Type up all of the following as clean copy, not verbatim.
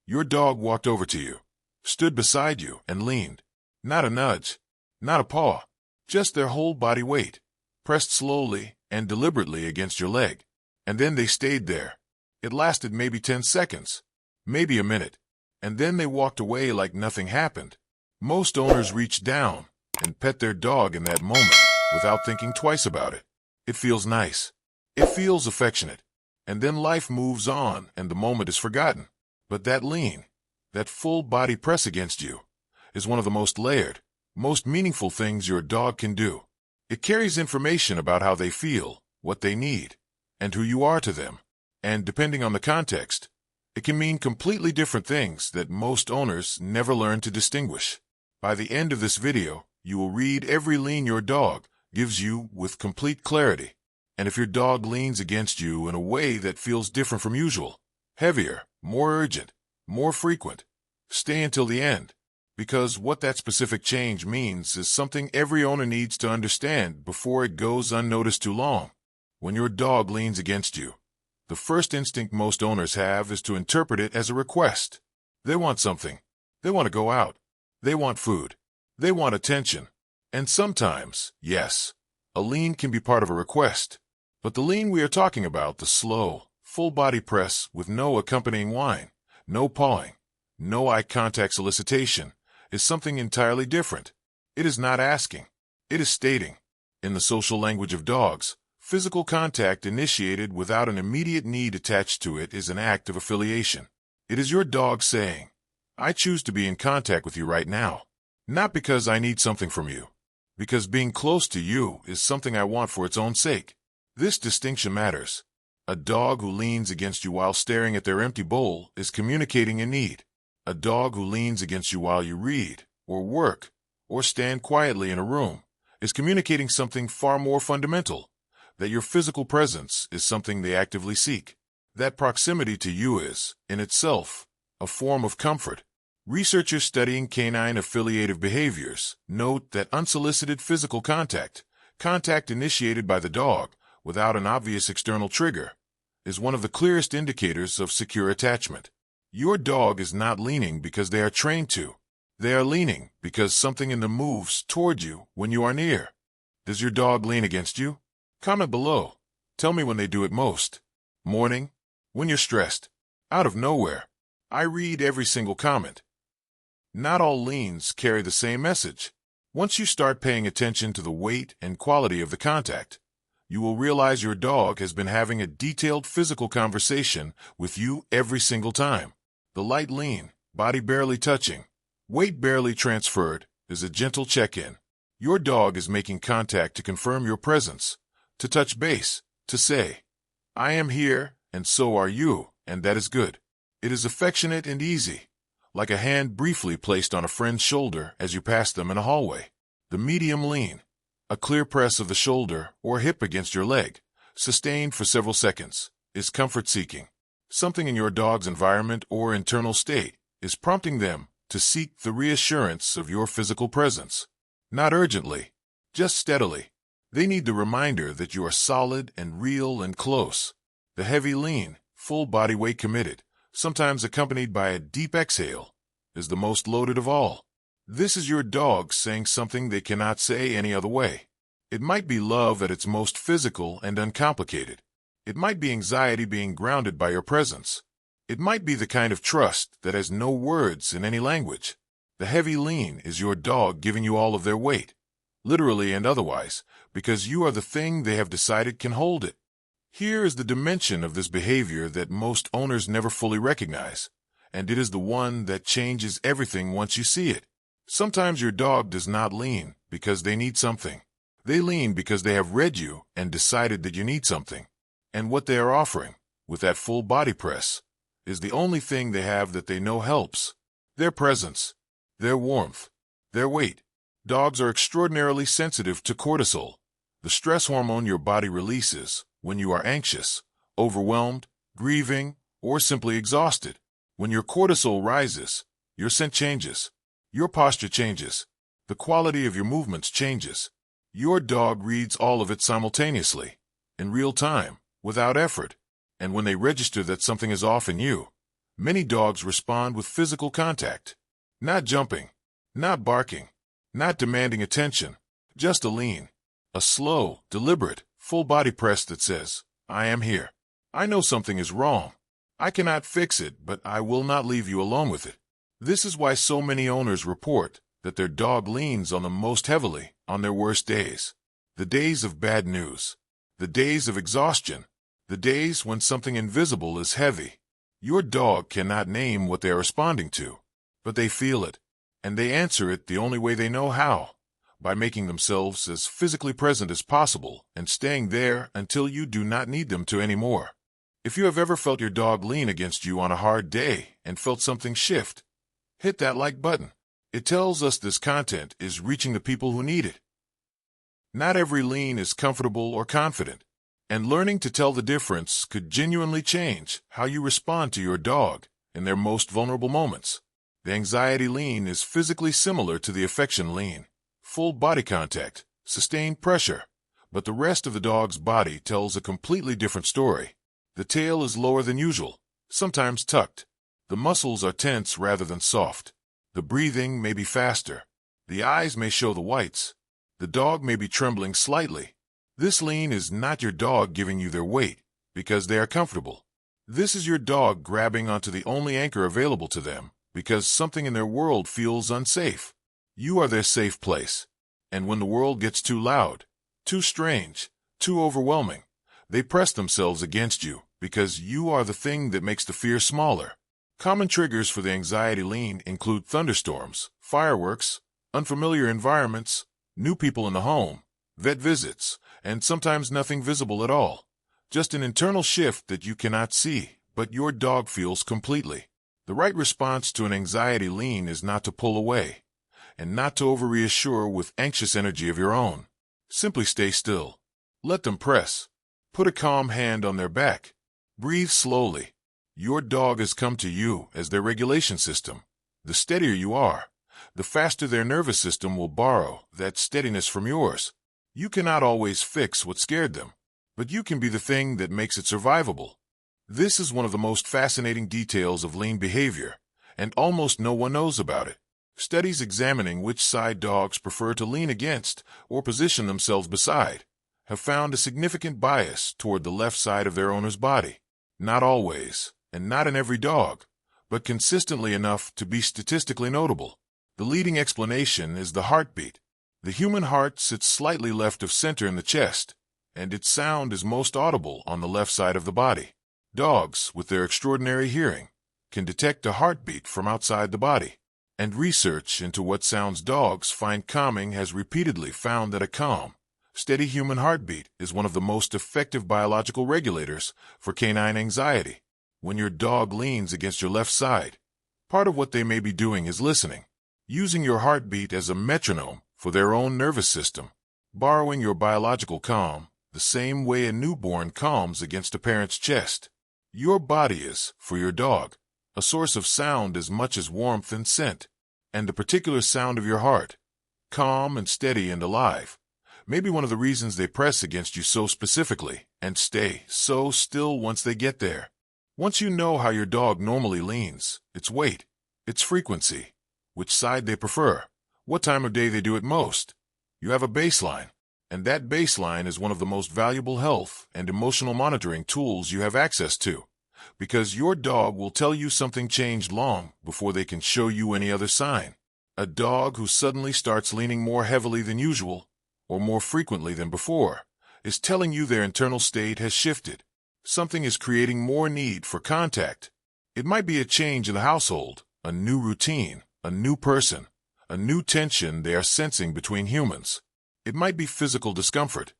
Your dog walked over to you, stood beside you, and leaned. Not a nudge, not a paw, just their whole body weight, pressed slowly and deliberately against your leg. And then they stayed there. It lasted maybe 10 seconds, maybe a minute, and then they walked away like nothing happened. Most owners reach down and pet their dog in that moment without thinking twice about it. It feels nice. It feels affectionate. And then life moves on and the moment is forgotten. But that lean, that full body press against you, is one of the most layered, most meaningful things your dog can do. It carries information about how they feel, what they need, and who you are to them. And depending on the context, it can mean completely different things that most owners never learn to distinguish. By the end of this video, you will read every lean your dog gives you with complete clarity. And if your dog leans against you in a way that feels different from usual, heavier, more urgent, more frequent, stay until the end. Because what that specific change means is something every owner needs to understand before it goes unnoticed too long. When your dog leans against you, the first instinct most owners have is to interpret it as a request. They want something. They want to go out. They want food. They want attention. And sometimes, yes, a lean can be part of a request. But the lean we are talking about, the slow, full-body press with no accompanying whine, no pawing, no eye contact solicitation, is something entirely different. It is not asking. It is stating. In the social language of dogs, physical contact initiated without an immediate need attached to it is an act of affiliation. It is your dog saying, I choose to be in contact with you right now. Not because I need something from you. Because being close to you is something I want for its own sake. This distinction matters. A dog who leans against you while staring at their empty bowl is communicating a need. A dog who leans against you while you read, or work, or stand quietly in a room is communicating something far more fundamental, that your physical presence is something they actively seek. That proximity to you is, in itself, a form of comfort. Researchers studying canine affiliative behaviors note that unsolicited physical contact, contact initiated by the dog without an obvious external trigger, is one of the clearest indicators of secure attachment. Your dog is not leaning because they are trained to. They are leaning because something in them moves toward you when you are near. Does your dog lean against you? Comment below. Tell me when they do it most. Morning? When you're stressed? Out of nowhere? I read every single comment. Not all leans carry the same message. Once you start paying attention to the weight and quality of the contact, you will realize your dog has been having a detailed physical conversation with you every single time. The light lean, body barely touching, weight barely transferred, is a gentle check-in. Your dog is making contact to confirm your presence, to touch base, to say, I am here, and so are you, and that is good. It is affectionate and easy, like a hand briefly placed on a friend's shoulder as you pass them in a hallway. The medium lean, a clear press of the shoulder or hip against your leg, sustained for several seconds, is comfort-seeking. Something in your dog's environment or internal state is prompting them to seek the reassurance of your physical presence. Not urgently, just steadily. They need the reminder that you are solid and real and close. The heavy lean, full body weight committed, sometimes accompanied by a deep exhale, is the most loaded of all. This is your dog saying something they cannot say any other way. It might be love at its most physical and uncomplicated. It might be anxiety being grounded by your presence. It might be the kind of trust that has no words in any language. The heavy lean is your dog giving you all of their weight, literally and otherwise, because you are the thing they have decided can hold it. Here is the dimension of this behavior that most owners never fully recognize, and it is the one that changes everything once you see it. Sometimes your dog does not lean because they need something. They lean because they have read you and decided that you need something. And what they are offering, with that full body press, is the only thing they have that they know helps. Their presence, their warmth, their weight. Dogs are extraordinarily sensitive to cortisol, the stress hormone your body releases when you are anxious, overwhelmed, grieving, or simply exhausted. When your cortisol rises, your scent changes, your posture changes, the quality of your movements changes. Your dog reads all of it simultaneously, in real time, without effort, and when they register that something is off in you, Many dogs respond with physical contact. Not jumping, not barking, not demanding attention, just a lean. A slow, deliberate, full-body press that says, I am here. I know something is wrong. I cannot fix it, but I will not leave you alone with it. This is why so many owners report that their dog leans on them most heavily on their worst days. The days of bad news. The days of exhaustion. The days when something invisible is heavy. Your dog cannot name what they are responding to, but they feel it, and they answer it the only way they know how, by making themselves as physically present as possible and staying there until you do not need them to anymore. If you have ever felt your dog lean against you on a hard day and felt something shift, hit that like button. It tells us this content is reaching the people who need it. Not every lean is comfortable or confident, and learning to tell the difference could genuinely change how you respond to your dog in their most vulnerable moments. The anxiety lean is physically similar to the affection lean. Full body contact, sustained pressure, but the rest of the dog's body tells a completely different story. The tail is lower than usual, sometimes tucked. The muscles are tense rather than soft. The breathing may be faster. The eyes may show the whites. The dog may be trembling slightly. This lean is not your dog giving you their weight because they are comfortable. This is your dog grabbing onto the only anchor available to them because something in their world feels unsafe. You are their safe place. And when the world gets too loud, too strange, too overwhelming, they press themselves against you because you are the thing that makes the fear smaller. Common triggers for the anxiety lean include thunderstorms, fireworks, unfamiliar environments, new people in the home, vet visits, and sometimes nothing visible at all. Just an internal shift that you cannot see, but your dog feels completely. The right response to an anxiety lean is not to pull away, and not to over-reassure with anxious energy of your own. Simply stay still. Let them press. Put a calm hand on their back. Breathe slowly. Your dog has come to you as their regulation system. The steadier you are, the faster their nervous system will borrow that steadiness from yours. You cannot always fix what scared them, but you can be the thing that makes it survivable. This is one of the most fascinating details of lean behavior, and almost no one knows about it. Studies examining which side dogs prefer to lean against or position themselves beside have found a significant bias toward the left side of their owner's body. Not always, and not in every dog, but consistently enough to be statistically notable. The leading explanation is the heartbeat. The human heart sits slightly left of center in the chest, and its sound is most audible on the left side of the body. Dogs, with their extraordinary hearing, can detect a heartbeat from outside the body, and research into what sounds dogs find calming has repeatedly found that a calm, steady human heartbeat is one of the most effective biological regulators for canine anxiety. When your dog leans against your left side, part of what they may be doing is listening, using your heartbeat as a metronome for their own nervous system, borrowing your biological calm the same way a newborn calms against a parent's chest. Your body is, for your dog, a source of sound as much as warmth and scent, and the particular sound of your heart, calm and steady and alive, may be one of the reasons they press against you so specifically and stay so still once they get there. Once you know how your dog normally leans, its weight, its frequency, which side they prefer, what time of day they do it most, you have a baseline, and that baseline is one of the most valuable health and emotional monitoring tools you have access to, because your dog will tell you something changed long before they can show you any other sign. A dog who suddenly starts leaning more heavily than usual, or more frequently than before, is telling you their internal state has shifted. Something is creating more need for contact. It might be a change in the household, a new routine, a new person, a new tension they are sensing between humans. It might be physical discomfort.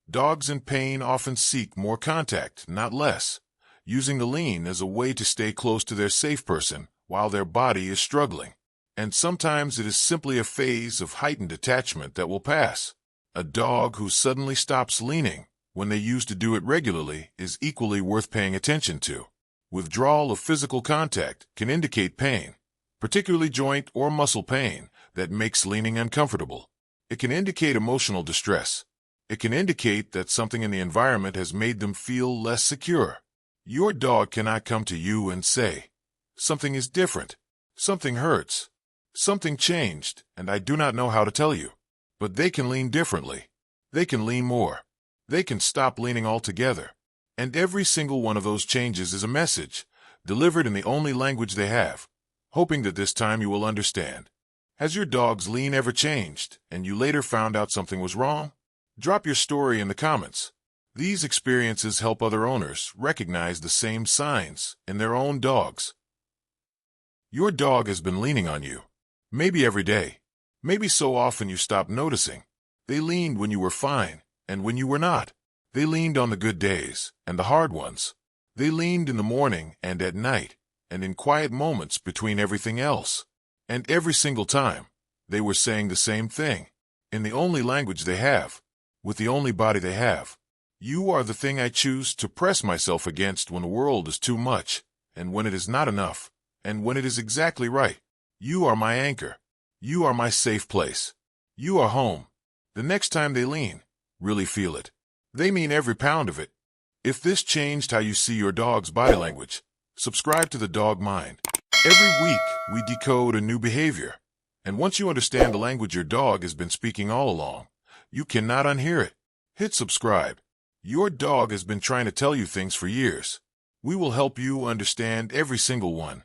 Dogs in pain often seek more contact, not less, using the lean as a way to stay close to their safe person while their body is struggling. And sometimes it is simply a phase of heightened attachment that will pass. A dog who suddenly stops leaning when they used to do it regularly is equally worth paying attention to. Withdrawal of physical contact can indicate pain, particularly joint or muscle pain that makes leaning uncomfortable. It can indicate emotional distress. It can indicate that something in the environment has made them feel less secure. Your dog cannot come to you and say, Something is different. Something hurts. Something changed, and I do not know how to tell you. But they can lean differently. They can lean more. They can stop leaning altogether. And every single one of those changes is a message, delivered in the only language they have, hoping that this time you will understand. Has your dog's lean ever changed, and you later found out something was wrong? Drop your story in the comments. These experiences help other owners recognize the same signs in their own dogs. Your dog has been leaning on you. Maybe every day. Maybe so often you stopped noticing. They leaned when you were fine, and when you were not. They leaned on the good days, and the hard ones. They leaned in the morning and at night, and in quiet moments between everything else. And every single time, they were saying the same thing, in the only language they have, with the only body they have. You are the thing I choose to press myself against when the world is too much, and when it is not enough, and when it is exactly right. You are my anchor. You are my safe place. You are home. The next time they lean, really feel it. They mean every pound of it. If this changed how you see your dog's body language, subscribe to the Dog Mind. Every week, we decode a new behavior. And once you understand the language your dog has been speaking all along, you cannot unhear it. Hit subscribe. Your dog has been trying to tell you things for years. We will help you understand every single one.